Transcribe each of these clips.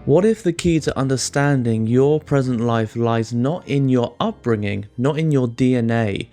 What if the key to understanding your present life lies not in your upbringing, not in your DNA,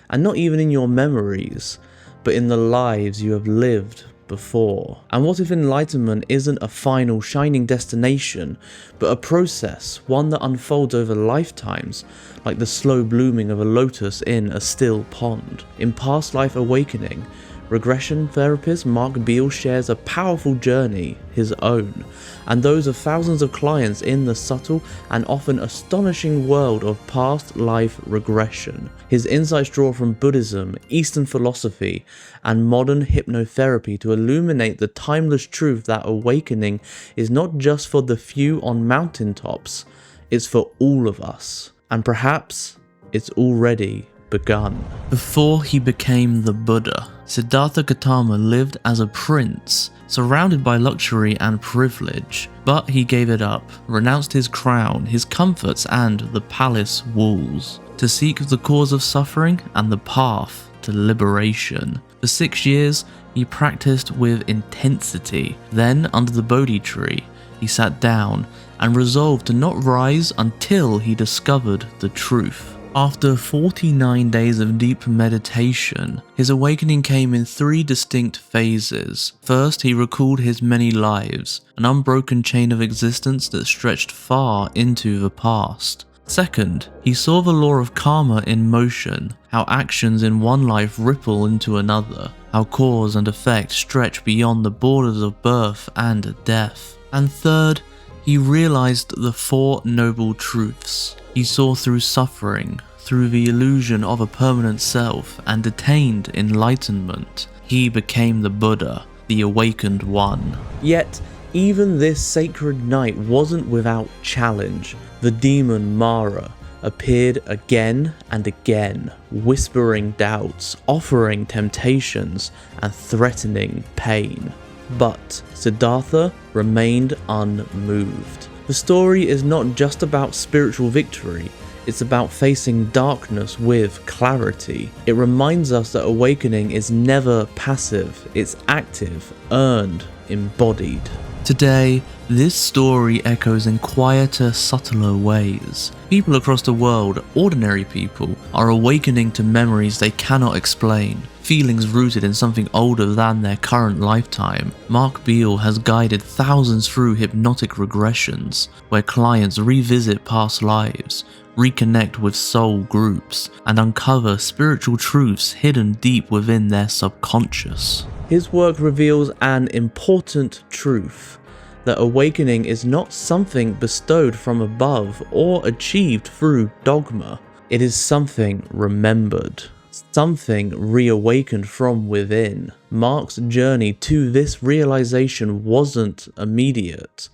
and not even in your memories, but in the lives you have lived before? And what if enlightenment isn't a final shining destination, but a process, one that unfolds over lifetimes, like the slow blooming of a lotus in a still pond? In Past Life Awakening, regression therapist Mark Beale shares a powerful journey, his own, and those of thousands of clients in the subtle and often astonishing world of past life regression. His insights draw from Buddhism, Eastern philosophy, and modern hypnotherapy to illuminate the timeless truth that awakening is not just for the few on mountaintops, it's for all of us. And perhaps it's already begun. Before he became the Buddha, Siddhartha Gautama lived as a prince, surrounded by luxury and privilege, but he gave it up, renounced his crown, his comforts, and the palace walls, to seek the cause of suffering and the path to liberation. For 6 years, he practiced with intensity. Then, under the Bodhi tree, he sat down and resolved to not rise until he discovered the truth. After 49 days of deep meditation, his awakening came in 3 distinct phases. First, he recalled his many lives, an unbroken chain of existence that stretched far into the past. Second, he saw the law of karma in motion, how actions in one life ripple into another, how cause and effect stretch beyond the borders of birth and death. And third, he realized the 4 noble truths. He saw through suffering, through the illusion of a permanent self, and attained enlightenment. He became the Buddha, the awakened one. Yet, even this sacred night wasn't without challenge. The demon Mara appeared again and again, whispering doubts, offering temptations, and threatening pain. But Siddhartha remained unmoved. The story is not just about spiritual victory, it's about facing darkness with clarity. It reminds us that awakening is never passive, it's active, earned, embodied. Today, this story echoes in quieter, subtler ways. People across the world, ordinary people, are awakening to memories they cannot explain, feelings rooted in something older than their current lifetime. Mark Beale has guided thousands through hypnotic regressions, where clients revisit past lives, reconnect with soul groups, and uncover spiritual truths hidden deep within their subconscious. His work reveals an important truth, that awakening is not something bestowed from above or achieved through dogma. It is something remembered, something reawakened from within. Mark's journey to this realization wasn't immediate.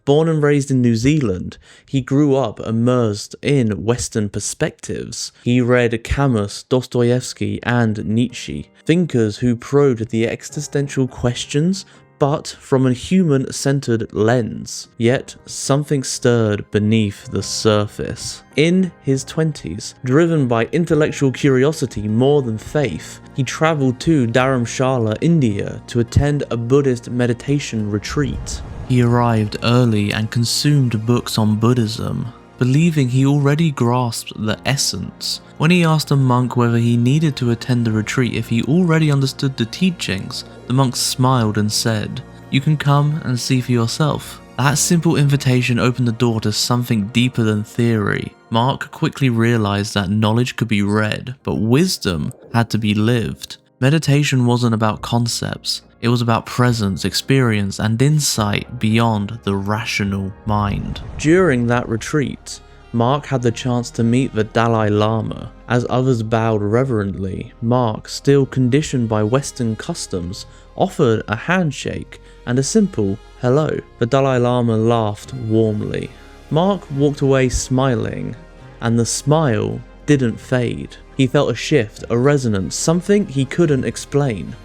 Born and raised in New Zealand, he grew up immersed in Western perspectives. He read Camus, Dostoevsky, and Nietzsche, thinkers who probed the existential questions, but from a human-centered lens. Yet, something stirred beneath the surface. In his 20s, driven by intellectual curiosity more than faith, he travelled to Dharamshala, India to attend a Buddhist meditation retreat. He arrived early and consumed books on Buddhism, believing he already grasped the essence. When he asked a monk whether he needed to attend the retreat if he already understood the teachings, the monk smiled and said, "You can come and see for yourself." That simple invitation opened the door to something deeper than theory. Mark quickly realized that knowledge could be read, but wisdom had to be lived. Meditation wasn't about concepts. It was about presence, experience, and insight beyond the rational mind. During that retreat, Mark had the chance to meet the Dalai Lama. As others bowed reverently, Mark, still conditioned by Western customs, offered a handshake and a simple hello. The Dalai Lama laughed warmly. Mark walked away smiling, and the smile didn't fade. He felt a shift, a resonance, something he couldn't explain,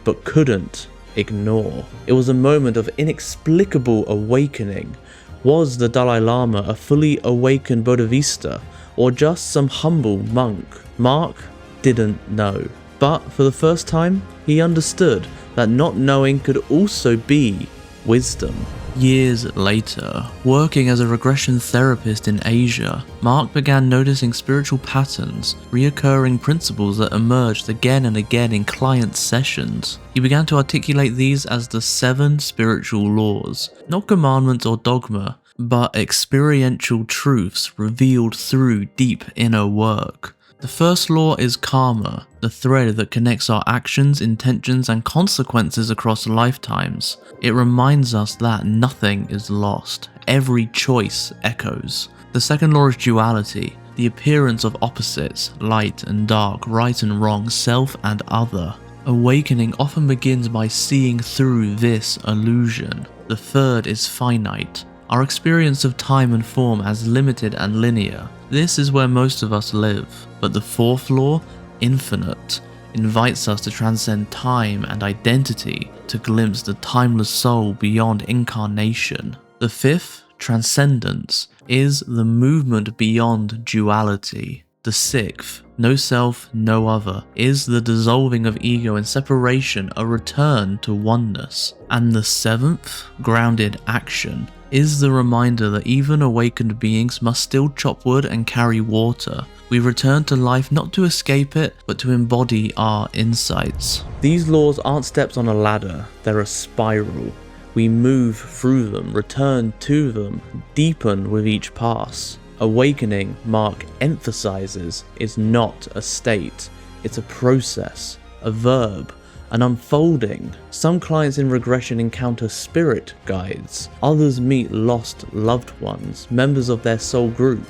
but couldn't ignore. It was a moment of inexplicable awakening. Was the Dalai Lama a fully awakened Bodhisattva, or just some humble monk? Mark didn't know. But for the first time, he understood that not knowing could also be wisdom. Years later, working as a regression therapist in Asia, Mark began noticing spiritual patterns, reoccurring principles that emerged again and again in client sessions. He began to articulate these as the 7 spiritual laws, not commandments or dogma, but experiential truths revealed through deep inner work. The first law is karma, the thread that connects our actions, intentions, and consequences across lifetimes. It reminds us that nothing is lost, every choice echoes. The second law is duality, the appearance of opposites, light and dark, right and wrong, self and other. Awakening often begins by seeing through this illusion. The third is finite, our experience of time and form as limited and linear. This is where most of us live. But the fourth law, infinite, invites us to transcend time and identity, to glimpse the timeless soul beyond incarnation. The fifth, transcendence, is the movement beyond duality. The sixth, no self, no other, is the dissolving of ego and separation, a return to oneness. And the seventh, grounded action, is the reminder that even awakened beings must still chop wood and carry water. We return to life not to escape it, but to embody our insights. These laws aren't steps on a ladder, they're a spiral. We move through them, return to them, deepen with each pass. Awakening, Mark emphasizes, is not a state, it's a process, a verb, an unfolding. Some clients in regression encounter spirit guides, others meet lost loved ones, members of their soul group,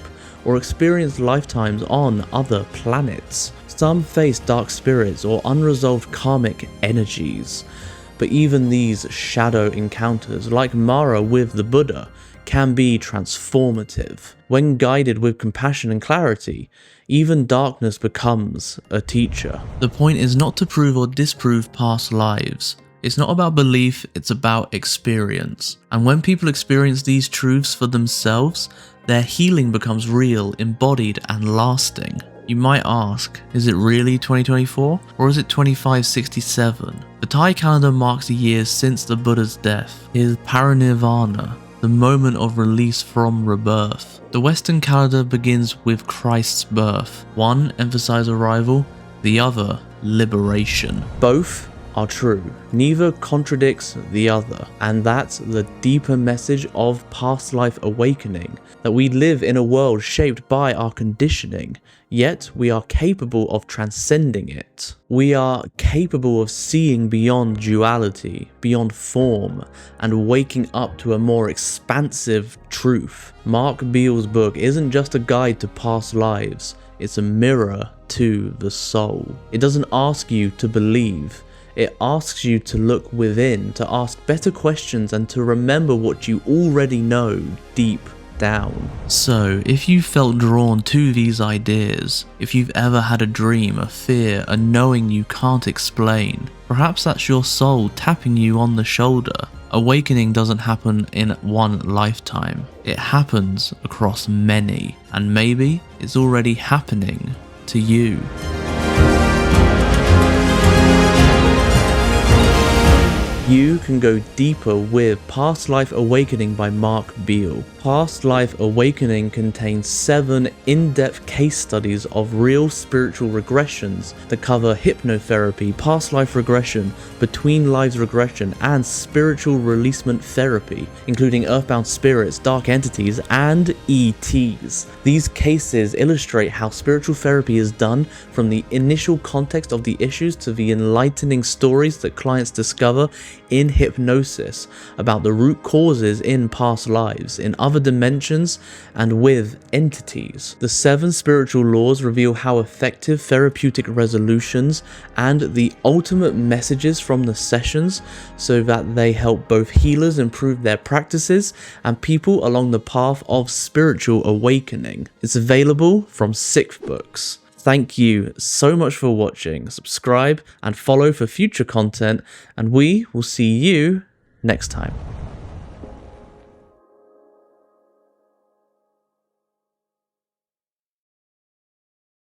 or experience lifetimes on other planets. Some face dark spirits or unresolved karmic energies. But even these shadow encounters, like Mara with the Buddha, can be transformative. When guided with compassion and clarity, even darkness becomes a teacher. The point is not to prove or disprove past lives. It's not about belief, it's about experience. And when people experience these truths for themselves, their healing becomes real, embodied, and lasting. You might ask, is it really 2024 or is it 2567? The Thai calendar marks the years since the Buddha's death, his parinirvana, the moment of release from rebirth. The Western calendar begins with Christ's birth. One emphasizes arrival, the other liberation. Both are true. Neither contradicts the other. And that's the deeper message of past life awakening, that we live in a world shaped by our conditioning, yet we are capable of transcending it. We are capable of seeing beyond duality, beyond form, and waking up to a more expansive truth. Mark Beale's book isn't just a guide to past lives, it's a mirror to the soul. It doesn't ask you to believe, it asks you to look within, to ask better questions, and to remember what you already know deep down. So, if you felt drawn to these ideas, if you've ever had a dream, a fear, a knowing you can't explain, perhaps that's your soul tapping you on the shoulder. Awakening doesn't happen in one lifetime. It happens across many, and maybe it's already happening to you. You can go deeper with Past Life Awakening by Mark Beale. Past Life Awakening contains 7 in-depth case studies of real spiritual regressions that cover hypnotherapy, past life regression, between lives regression, and spiritual releasement therapy, including earthbound spirits, dark entities, and ETs. These cases illustrate how spiritual therapy is done from the initial context of the issues to the enlightening stories that clients discover in hypnosis about the root causes in past lives, in other dimensions, and with entities. The 7 spiritual laws reveal how effective therapeutic resolutions and the ultimate messages from the sessions, so that they help both healers improve their practices and people along the path of spiritual awakening. It's available from Sixth Books. Thank you so much for watching. Subscribe and follow for future content, and we will see you next time.